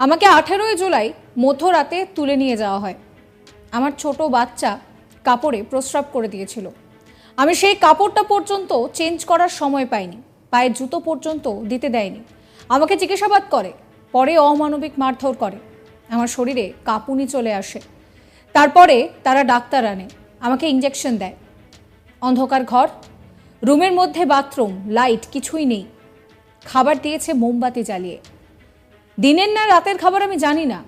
আমাকে 18ই জুলাই মধ্যরাতে তুলে নিয়ে যাওয়া হয়। আমার ছোট বাচ্চা কাপড়ে প্রস্রাব করে দিয়েছিল। আমি সেই কাপড়টা পর্যন্ত চেঞ্জ করার সময় পাইনি, পায়ের জুতো পর্যন্ত দিতে দেয়নি। আমাকে জিজ্ঞাসাবাদ করে, পরে অমানবিক মারধর করে। আমার শরীরে কাঁপুনি চলে আসে। তারপরে তারা ডাক্তার আনে, আমাকে ইঞ্জেকশন দেয়। অন্ধকার ঘর, রুমের মধ্যে বাথরুম, লাইট কিছুই নেই। খাবার দিয়েছে মোমবাতি জ্বালিয়ে। দিনের না রাতের খাবার আমি জানি না।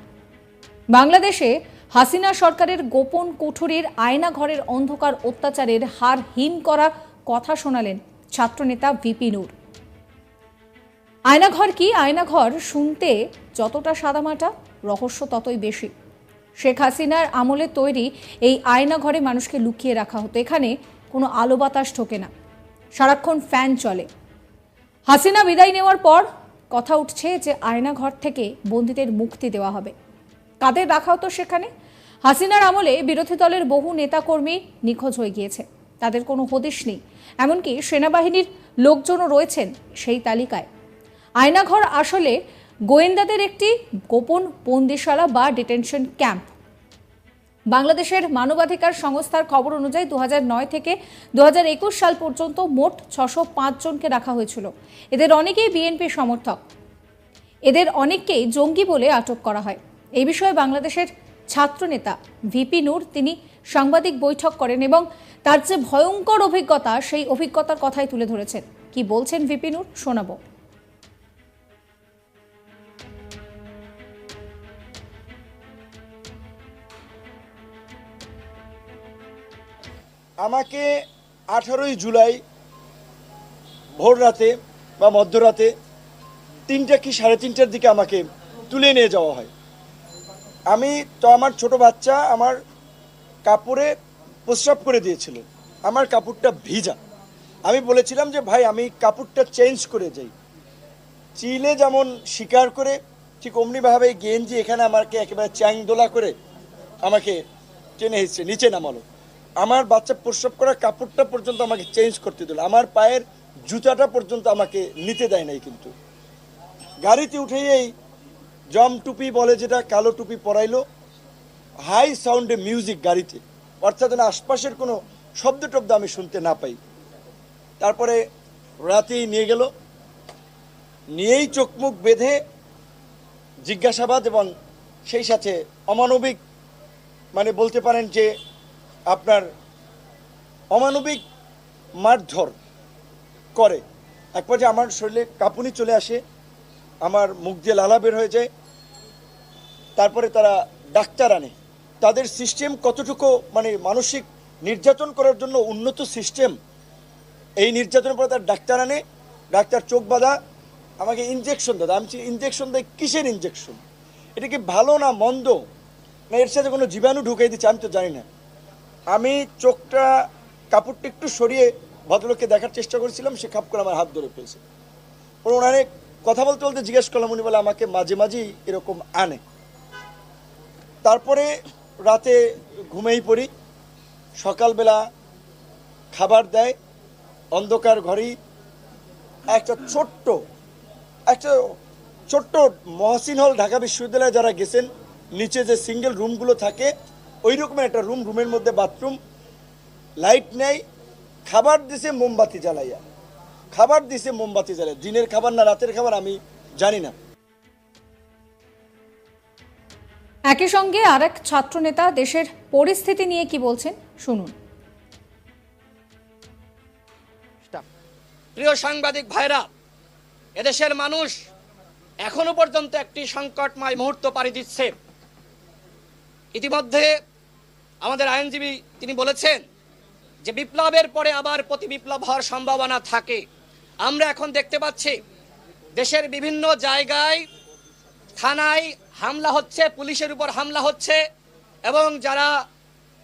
বাংলাদেশে হাসিনা সরকারের গোপন কুঠুরির আয়না ঘরের অন্ধকার অত্যাচারের হার হিম করা কথা শোনালেন ছাত্রনেতা ভিপি নূর। আয়নাঘর কি? আয়নাঘর শুনতে যতটা সাদামাটা, রহস্য ততই বেশি। শেখ হাসিনার আমলে তৈরি এই আয়নাঘরে মানুষকে লুকিয়ে রাখা হতো। এখানে কোনো আলো বাতাস ঢোকে না, সারাক্ষণ ফ্যান চলে। হাসিনা বিদায় নেওয়ার পর কথা উঠছে যে আয়নাঘর থেকে বন্দীদের মুক্তি দেওয়া হবে। কাদের রাখা হতো সেখানে? হাসিনার আমলে বিরোধী দলের বহু নেতাকর্মী নিখোঁজ হয়ে গিয়েছে, তাদের কোনো হদিশ নেই। এমনকি সেনাবাহিনীর লোকজনও রয়েছেন সেই তালিকায়। আয়নাঘর আসলে গোয়েন্দাদের একটি গোপন বন্দিশালা বা ডিটেনশন ক্যাম্প। বাংলাদেশের মানবাধিকার সংস্থার খবর অনুযায়ী 2009 থেকে 2021 সাল পর্যন্ত মোট 605 জনকে রাখা হয়েছিল। এদের অনেকেই বিএনপি সমর্থক, এদের অনেককেই জঙ্গি বলে আটক করা হয়। এই বিষয়ে বাংলাদেশের ছাত্রনেতা ভিপি নূর তিনি সাংবাদিক বৈঠক করেন এবং তার যে ভয়ঙ্কর অভিজ্ঞতা, সেই অভিজ্ঞতার কথাই তুলে ধরেছেন। কি বলছেন ভিপি নূর শোনাবো। আমাকে 18ই জুলাই ভোর রাতে বা মধ্যরাতে 3টা কি 3:30টার দিকে আমাকে তুলে নিয়ে যাওয়া হয়। আমি তো আমার ছোট বাচ্চা আমার কাপড়ে প্রস্রাব করে দিয়েছিল, আমার কাপড়টা ভিজা। আমি বলেছিলাম যে ভাই আমি কাপড়টা চেঞ্জ করে যাই। চিলে যেমন শিকার করে ঠিক অমনিভাবে গেঞ্জি এখানে আমাকে একেবারে চ্যাংদোলা করে আমাকে টেনে হিসছে নিচে নামালো। আমার বাচ্চা প্রস্রাব করা কাপড়টা পর্যন্ত আমাকে চেঞ্জ করতে দিল, আমার পায়ের জুতাটা পর্যন্ত আমাকে নিতে দেয় নাই। কিন্তু গাড়িতে উঠেই এই জম টুপি বলে যেটা, কালো টুপি পরাইলো, হাই সাউন্ডে মিউজিক গাড়িতে, অর্থাৎ আশপাশের কোনো শব্দ টব্দ আমি শুনতে না পাই। তারপরে রাতেই নিয়ে গেল, নিয়েই চোখ মুখ বেঁধে জিজ্ঞাসাবাদ এবং সেই সাথে অমানবিক, মানে বলতে পারেন যে আপনার অমানবিক মারধর করে। এক পর্যায়ে আমার শরীরে কাঁপুনি চলে আসে, আমার মুখ দিয়ে লালা বের হয়ে যায়। তারপরে তারা ডাক্তার আনে। তাদের সিস্টেম কতটুকু মানে মানসিক নির্যাতন করার জন্য উন্নত সিস্টেম, এই নির্যাতনের পরে তার ডাক্তার আনে। ডাক্তার চোখ বাঁধা আমাকে ইঞ্জেকশন দেয়। আমি ইঞ্জেকশন দেয় কিসের ইঞ্জেকশন? এটা কি ভালো না মন্দ, না এর সাথে কোনো জীবাণু ঢুকিয়ে দিচ্ছে আমি তো জানি না। আমি চোখটা কাপড়টা একটু সরিয়ে ভদ্রলোককে দেখার চেষ্টা করেছিলাম, সে খাপ করে আমার হাত ধরে ফেলছে। ওনারে কথা বলতে বলতে জিজ্ঞেস করলাম, উনি বলে আমাকে মাঝে মাঝেই এরকম আনে। তারপরে রাতে ঘুমেই পড়ি, সকালবেলা খাবার দেয় অন্ধকার ঘরেই। একটা ছোট্ট মহসিন হল, ঢাকা বিশ্ববিদ্যালয়ে যারা গেছেন, নিচে যে সিঙ্গেল রুমগুলো থাকে ওই রকমের একটা রুম, রুমের মধ্যে বাথরুম, লাইট নেই। খাবার দিছে মোমবাতি জ্বালাইয়া, দিনের খাবার না রাতের খাবার আমি জানি না। একই সঙ্গে আরেক ছাত্রনেতা দেশের পরিস্থিতি নিয়ে কি বলছেন শুনুন। প্রিয় সাংবাদিক ভাইরা, এদেশের মানুষ এখনো পর্যন্ত একটি সংকটময় মুহূর্ত পাড়ি দিচ্ছে। ইতিমধ্যে আমাদের আইনজীবী তিনি বলেছেন যে বিপ্লবের পরে আবার প্রতি বিপ্লব হওয়ার সম্ভাবনা থাকে। আমরা এখন দেখতে পাচ্ছি দেশের বিভিন্ন জায়গায় থানায় হামলা হচ্ছে, পুলিশের উপর হামলা হচ্ছে, এবং যারা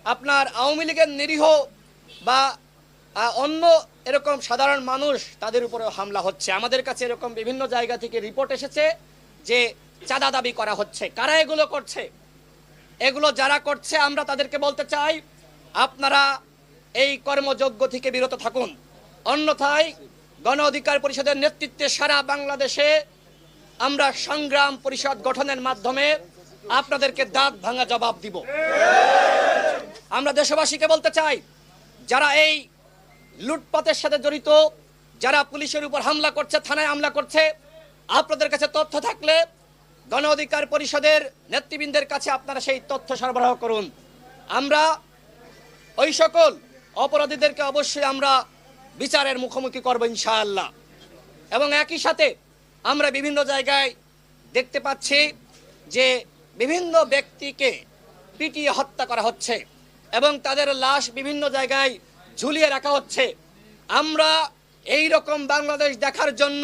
আপনার আওয়ামী লীগের নিরীহ বা অন্য এরকম সাধারণ মানুষ তাদের উপরেও হামলা হচ্ছে। আমাদের কাছে এরকম বিভিন্ন জায়গা থেকে রিপোর্ট এসেছে যে চাঁদা দাবি করা হচ্ছে। কারা এগুলো করছে? এগুলো যারা করছে আমরা তাদেরকে বলতে চাই, আপনারা এই কর্মযজ্ঞ থেকে বিরত থাকুন। অন্যথায় গণ অধিকার পরিষদের নেতৃত্বে সারা বাংলাদেশে আমরা সংগ্রাম পরিষদ গঠনের মাধ্যমে আপনাদেরকে দাঁত ভাঙা জবাব দিব। আমরা দেশবাসীকে বলতে চাই, যারা এই লুটপাটের সাথে জড়িত, যারা পুলিশের উপর হামলা করছে, থানায় হামলা করছে, আপনাদের কাছে তথ্য থাকলে গণ অধিকার পরিষদের নেতৃবৃন্দের কাছে আপনারা সেই তথ্য সরবরাহ করুন। আমরা ওই সকল অপরাধীদেরকে অবশ্যই আমরা বিচারের মুখোমুখি করব ইনশাআল্লাহ। এবং একই সাথে আমরা বিভিন্ন জায়গায় দেখতে পাচ্ছি যে বিভিন্ন ব্যক্তিকে পিটিয়ে হত্যা করা হচ্ছে এবং তাদের লাশ বিভিন্ন জায়গায় ঝুলিয়ে রাখা হচ্ছে। আমরা এই রকম বাংলাদেশ দেখার জন্য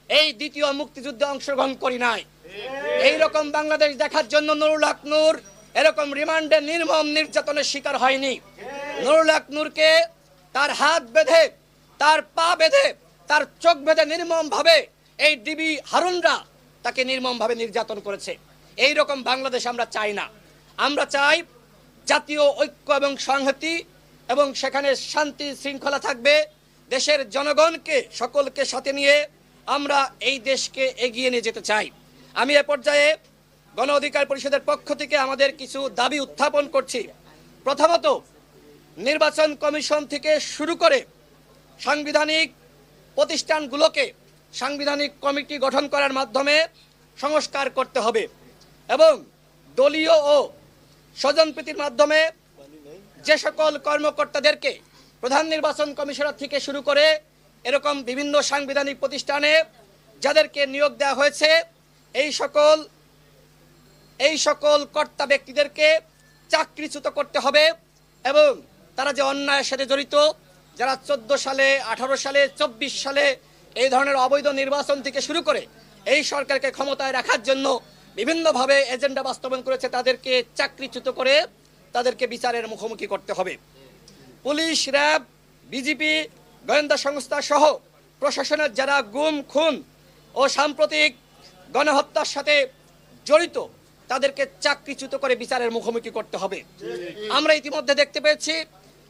এই দ্বিতীয় মুক্তিযুদ্ধে অংশগ্রহণ করি নাই। এই রকম বাংলাদেশ দেখার জন্য নুরুল হক নূর এরকম রিমান্ডে নির্মম নির্যাতনের শিকার হয়নি। নুরুল হক নূরকে তার হাত বেঁধে, তার পা বেঁধে, তার চোখ বেঁধে নির্মম ভাবে এই ডিবি হারুনরা তাকে নির্মম ভাবে নির্যাতন করেছে। এই রকম বাংলাদেশ আমরা চাই না। আমরা চাই জাতীয় ঐক্য এবং সংহতি, এবং সেখানে শান্তি শৃঙ্খলা থাকবে। দেশের জনগণকে সকলকে সাথে নিয়ে আমরা এই দেশকে এগিয়ে নিয়ে যেতে চাই। আমি এ পর্যায়ে গণ অধিকার পরিষদের পক্ষ থেকে আমাদের কিছু দাবি উত্থাপন করছি। প্রথমত, নির্বাচন কমিশন থেকে শুরু করে সাংবিধানিক প্রতিষ্ঠানগুলোকে সাংবিধানিক কমিটি গঠন করার মাধ্যমে সংস্কার করতে হবে এবং দলীয় ও স্বজনপ্রীতির মাধ্যমে যে সকল কর্মকর্তাদেরকে প্রধান নির্বাচন কমিশনার থেকে শুরু করে এরকম বিভিন্ন সাংবিধানিক প্রতিষ্ঠানে যাদেরকে নিয়োগ দেওয়া হয়েছে, এই সকল কর্তা ব্যক্তিদেরকে চাকরিচ্যুত করতে হবে এবং তারা যে অন্যায়ের সাথে জড়িত, যারা 14 সালে, 18 সালে, 24 সালে এই ধরনের অবৈধ নির্বাচন থেকে শুরু করে এই সরকারকে ক্ষমতায় রাখার জন্য বিভিন্নভাবে এজেন্ডা বাস্তবায়ন করেছে, তাদেরকে চাকরিচ্যুত করে তাদেরকে বিচারের মুখোমুখি করতে হবে। পুলিশ, র্যাব, বিজিবি, গোয়েন্দা সংস্থা সহ প্রশাসনের যারা গুম, খুন ও সাম্প্রতিক গণহত্যার সাথে জড়িত তাদেরকে চাকরিচ্যুত করে বিচারের মুখোমুখি করতে হবে। আমরা ইতিমধ্যে দেখতে পেয়েছি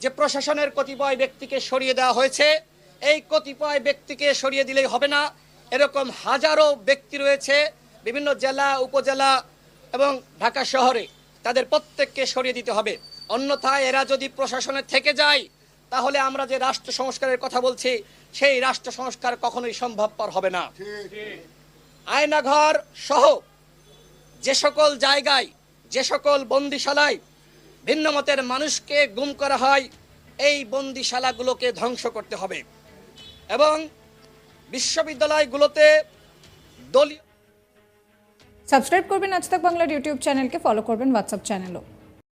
যে প্রশাসনের কতিপয় ব্যক্তিকে সরিয়ে দেওয়া হয়েছে। এই কতিপয় ব্যক্তিকে সরিয়ে দিলেই হবে না, এরকম হাজারো ব্যক্তি রয়েছে বিভিন্ন জেলা, উপজেলা এবং ঢাকা শহরে, তাদের প্রত্যেককে সরিয়ে দিতে হবে। অন্যথায় এরা যদি প্রশাসনে থেকে যায় তাহলে আমরা যে রাষ্ট্র সংস্কারের কথা বলছি সেই রাষ্ট্র সংস্কার কখনোই সম্ভবপর হবে না। আয়নাঘর সহ যে সকল জায়গায়, যে সকল বন্দিশালায় ভিন্ন মতের মানুষকে গুম করা হয়, এই বন্দিশালাগুলোকে ধ্বংস করতে হবে এবং বিশ্ববিদ্যালয়গুলোতে দলীয়। সাবস্ক্রাইব করবেন আজ তাক বাংলার ইউটিউব চ্যানেলকে, ফলো করবেন হোয়াটসঅ্যাপ চ্যানেলও।